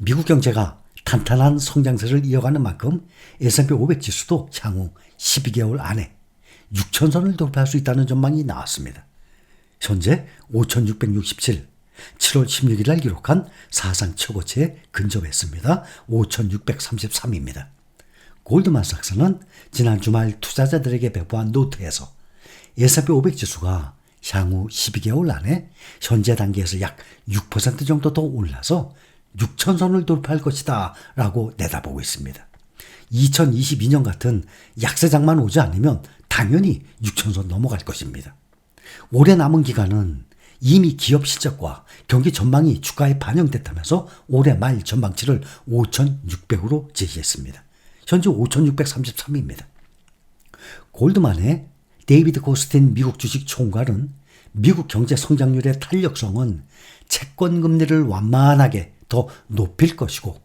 미국 경제가 탄탄한 성장세를 이어가는 만큼 S&P 500 지수도 향후 12개월 안에 6,000선을 돌파할 수 있다는 전망이 나왔습니다. 현재 5,667, 7월 16일 날 기록한 사상 최고치에 근접했습니다. 5,633입니다. 골드만삭스는 지난 주말 투자자들에게 배포한 노트에서 S&P 500 지수가 향후 12개월 안에 현재 단계에서 약 6% 정도 더 올라서 6,000선을 돌파할 것이다 라고 내다보고 있습니다. 2022년 같은 약세장만 오지 않으면 당연히 6,000선 넘어갈 것입니다. 올해 남은 기간은 이미 기업 실적과 경기 전망이 주가에 반영됐다면서 올해 말 전망치를 5,600으로 제시했습니다. 현재 5,633입니다. 골드만의 데이비드 코스틴 미국 주식 총괄은 미국 경제 성장률의 탄력성은 채권 금리를 완만하게 더 높일 것이고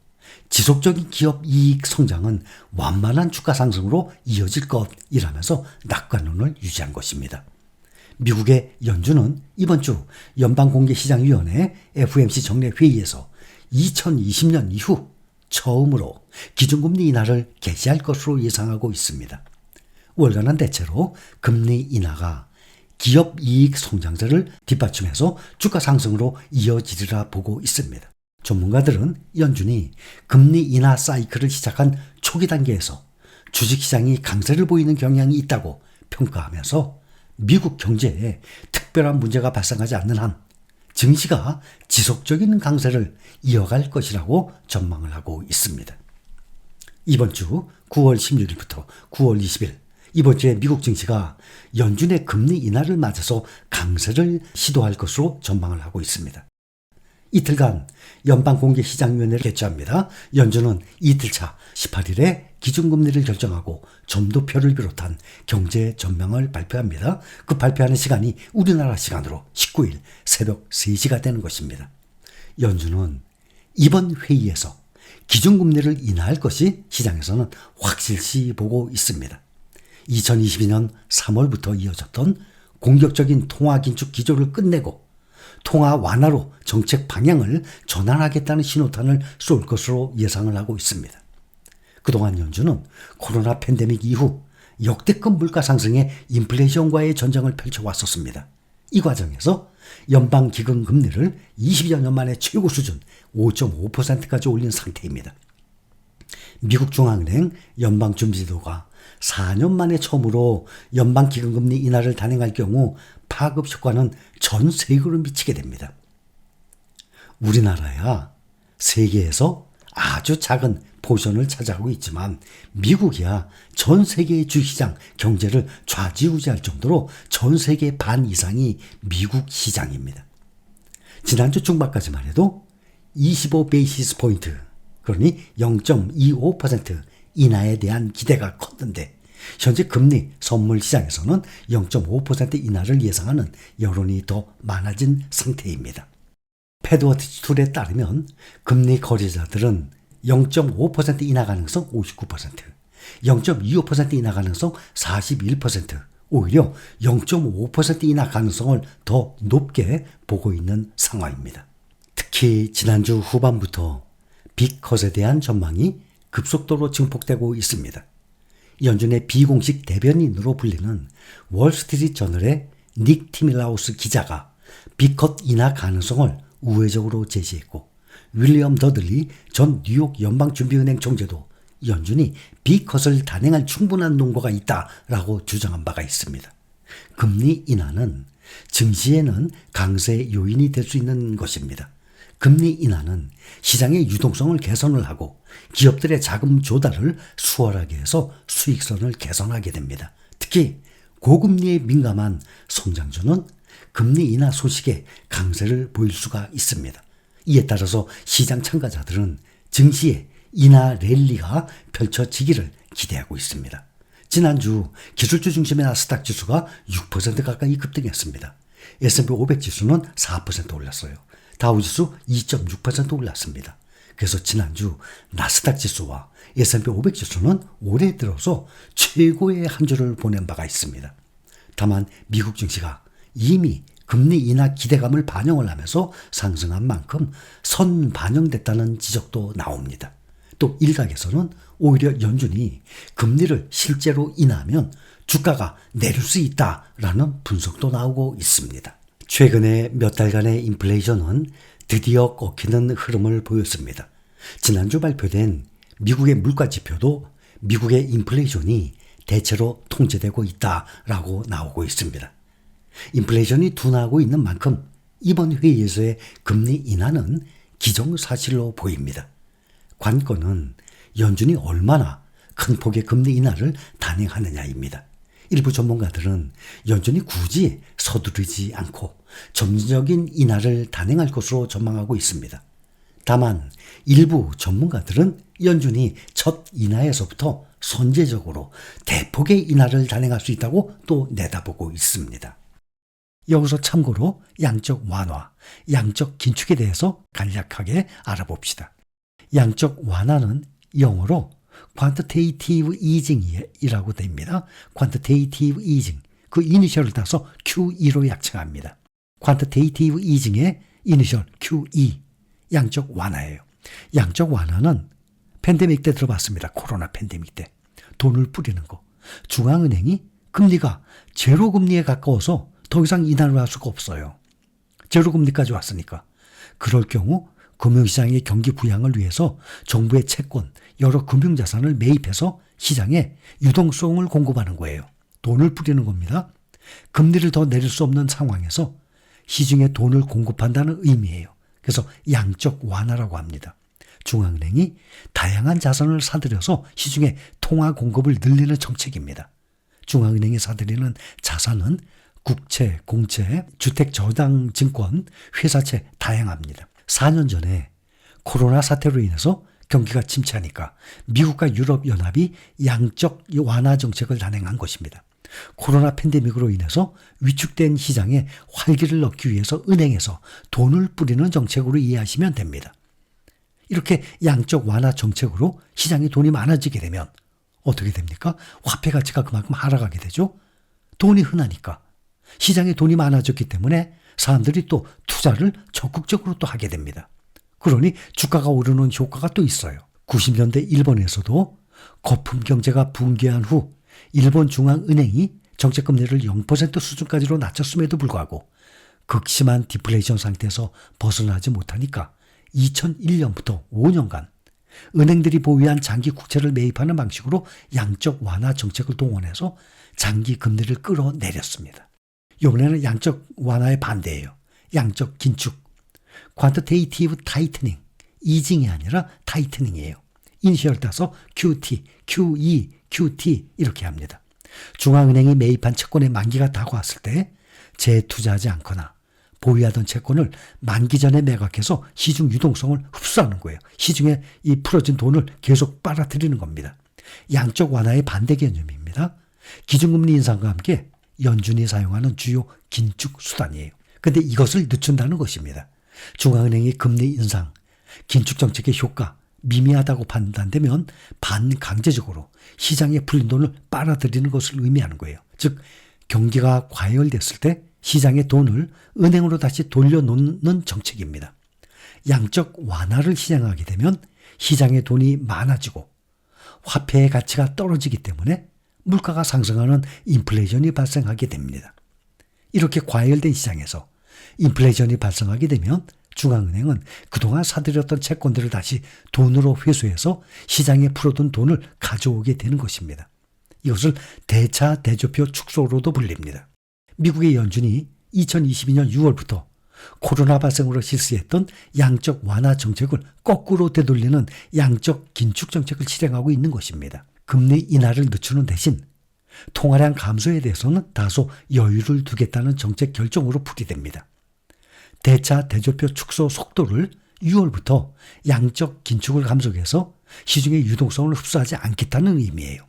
지속적인 기업 이익 성장은 완만한 주가 상승으로 이어질 것이라면서 낙관론을 유지한 것입니다. 미국의 연준은 이번 주 연방공개시장위원회 FOMC 정례 회의에서 2020년 이후 처음으로 기준금리 인하를 개시할 것으로 예상하고 있습니다. 월간은 대체로 금리 인하가 기업 이익 성장세를 뒷받침해서 주가 상승으로 이어지리라 보고 있습니다. 전문가들은 연준이 금리 인하 사이클을 시작한 초기 단계에서 주식시장이 강세를 보이는 경향이 있다고 평가하면서 미국 경제에 특별한 문제가 발생하지 않는 한 증시가 지속적인 강세를 이어갈 것이라고 전망을 하고 있습니다. 이번 주 9월 16일부터 9월 20일 이번 주에 미국 증시가 연준의 금리 인하를 맞아서 강세를 시도할 것으로 전망을 하고 있습니다. 이틀간 연방공개시장위원회를 개최합니다. 연준은 이틀차 18일에 기준금리를 결정하고 점도표를 비롯한 경제 전망을 발표합니다. 그 발표하는 시간이 우리나라 시간으로 19일 새벽 3시가 되는 것입니다. 연준은 이번 회의에서 기준금리를 인하할 것이 시장에서는 확실시 보고 있습니다. 2022년 3월부터 이어졌던 공격적인 통화 긴축 기조를 끝내고 통화 완화로 정책 방향을 전환하겠다는 신호탄을 쏠 것으로 예상을 하고 있습니다. 그동안 연준은 코로나 팬데믹 이후 역대급 물가 상승에 인플레이션과의 전쟁을 펼쳐왔었습니다. 이 과정에서 연방기금 금리를 20여 년 만에 최고 수준 5.5%까지 올린 상태입니다. 미국 중앙은행 연방준비제도가 4년 만에 처음으로 연방기금금리 인하를 단행할 경우 파급 효과는 전 세계로 미치게 됩니다. 우리나라야 세계에서 아주 작은 포션을 차지하고 있지만 미국이야 전 세계의 주식시장 경제를 좌지우지할 정도로 전 세계 반 이상이 미국 시장입니다. 지난주 중반까지만 해도 25베이시스 포인트, 그러니 0.25% 인하에 대한 기대가 컸는데 현재 금리 선물 시장에서는 0.5% 인하를 예상하는 여론이 더 많아진 상태입니다. 패드워치 툴에 따르면 금리 거래자들은 0.5% 인하 가능성 59%, 0.25% 인하 가능성 41%, 오히려 0.5% 인하 가능성을 더 높게 보고 있는 상황입니다. 특히 지난주 후반부터 빅컷에 대한 전망이 급속도로 증폭되고 있습니다. 연준의 비공식 대변인으로 불리는 월스트리트 저널의 닉 티밀라우스 기자가 빅컷 인하 가능성을 우회적으로 제시했고 윌리엄 더들리 전 뉴욕 연방준비은행 총재도 연준이 빅컷을 단행할 충분한 논거가 있다라고 주장한 바가 있습니다. 금리 인하는 증시에는 강세 요인이 될 수 있는 것입니다. 금리 인하는 시장의 유동성을 개선을 하고 기업들의 자금 조달을 수월하게 해서 수익성을 개선하게 됩니다. 특히 고금리에 민감한 성장주는 금리 인하 소식에 강세를 보일 수가 있습니다. 이에 따라서 시장 참가자들은 증시의 인하 랠리가 펼쳐지기를 기대하고 있습니다. 지난주 기술주 중심의 나스닥 지수가 6% 가까이 급등했습니다. S&P 500 지수는 4% 올랐어요. 다우지수 2.6% 올랐습니다. 그래서 지난주 나스닥 지수와 S&P 500 지수는 올해 들어서 최고의 한 주를 보낸 바가 있습니다. 다만 미국 증시가 이미 금리 인하 기대감을 반영을 하면서 상승한 만큼 선반영됐다는 지적도 나옵니다. 또 일각에서는 오히려 연준이 금리를 실제로 인하하면 주가가 내릴 수 있다라는 분석도 나오고 있습니다. 최근에 몇 달간의 인플레이션은 드디어 꺾이는 흐름을 보였습니다. 지난주 발표된 미국의 물가지표도 미국의 인플레이션이 대체로 통제되고 있다라고 나오고 있습니다. 인플레이션이 둔화하고 있는 만큼 이번 회의에서의 금리 인하는 기정사실로 보입니다. 관건은 연준이 얼마나 큰 폭의 금리 인하를 단행하느냐입니다. 일부 전문가들은 연준이 굳이 서두르지 않고 점진적인 인하를 단행할 것으로 전망하고 있습니다. 다만 일부 전문가들은 연준이 첫 인하에서부터 선제적으로 대폭의 인하를 단행할 수 있다고 또 내다보고 있습니다. 여기서 참고로 양적 완화, 양적 긴축에 대해서 간략하게 알아봅시다. 양적 완화는 영어로 quantitative easing이라고 됩니다. quantitative easing, 그 이니셜을 따서 QE로 약칭합니다. quantitative easing의 이니셜 QE, 양적 완화예요. 양적 완화는 팬데믹 때 들어봤습니다. 코로나 팬데믹 때. 돈을 뿌리는 거. 중앙은행이 금리가 제로 금리에 가까워서 더 이상 인하를 할 수가 없어요. 제로 금리까지 왔으니까. 그럴 경우 금융시장의 경기 부양을 위해서 정부의 채권, 여러 금융자산을 매입해서 시장에 유동성을 공급하는 거예요. 돈을 뿌리는 겁니다. 금리를 더 내릴 수 없는 상황에서 시중에 돈을 공급한다는 의미예요. 그래서 양적 완화라고 합니다. 중앙은행이 다양한 자산을 사들여서 시중에 통화 공급을 늘리는 정책입니다. 중앙은행이 사들이는 자산은 국채, 공채, 주택저당증권, 회사채 다양합니다. 4년 전에 코로나 사태로 인해서 경기가 침체하니까 미국과 유럽연합이 양적 완화 정책을 단행한 것입니다. 코로나 팬데믹으로 인해서 위축된 시장에 활기를 넣기 위해서 은행에서 돈을 뿌리는 정책으로 이해하시면 됩니다. 이렇게 양적 완화 정책으로 시장에 돈이 많아지게 되면 어떻게 됩니까? 화폐 가치가 그만큼 하락하게 되죠. 돈이 흔하니까. 시장에 돈이 많아졌기 때문에 사람들이 또 투자를 적극적으로 또 하게 됩니다. 그러니 주가가 오르는 효과가 또 있어요. 90년대 일본에서도 거품 경제가 붕괴한 후 일본 중앙은행이 정책금리를 0% 수준까지로 낮췄음에도 불구하고 극심한 디플레이션 상태에서 벗어나지 못하니까 2001년부터 5년간 은행들이 보유한 장기 국채를 매입하는 방식으로 양적 완화 정책을 동원해서 장기 금리를 끌어내렸습니다. 이번에는 양적 완화의 반대예요. 양적 긴축. quantitative tightening. easing이 아니라 tightening 이니셜을 따서 QT, QE, QT 이렇게 합니다. 중앙은행이 매입한 채권의 만기가 다가왔을 때 재투자하지 않거나 보유하던 채권을 만기 전에 매각해서 시중 유동성을 흡수하는 거예요. 시중에 이 풀어진 돈을 계속 빨아들이는 겁니다. 양적 완화의 반대 개념입니다. 기준금리 인상과 함께 연준이 사용하는 주요 긴축 수단이에요. 그런데 이것을 늦춘다는 것입니다. 중앙은행이 금리 인상, 긴축 정책의 효과 미미하다고 판단되면 반강제적으로 시장에 풀린 돈을 빨아들이는 것을 의미하는 거예요. 즉 경기가 과열됐을 때 시장의 돈을 은행으로 다시 돌려놓는 정책입니다. 양적 완화를 시행하게 되면 시장에 돈이 많아지고 화폐의 가치가 떨어지기 때문에 물가가 상승하는 인플레이션이 발생하게 됩니다. 이렇게 과열된 시장에서 인플레이션이 발생하게 되면 중앙은행은 그동안 사들였던 채권들을 다시 돈으로 회수해서 시장에 풀어둔 돈을 가져오게 되는 것입니다. 이것을 대차 대조표 축소로도 불립니다. 미국의 연준이 2022년 6월부터 코로나 발생으로 실시했던 양적 완화 정책을 거꾸로 되돌리는 양적 긴축 정책을 실행하고 있는 것입니다. 금리 인하를 늦추는 대신 통화량 감소에 대해서는 다소 여유를 두겠다는 정책 결정으로 풀이됩니다. 대차 대조표 축소 속도를 6월부터 양적 긴축을 감속해서 시중의 유동성을 흡수하지 않겠다는 의미예요.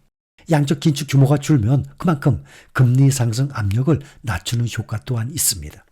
양적 긴축 규모가 줄면 그만큼 금리 상승 압력을 낮추는 효과 또한 있습니다.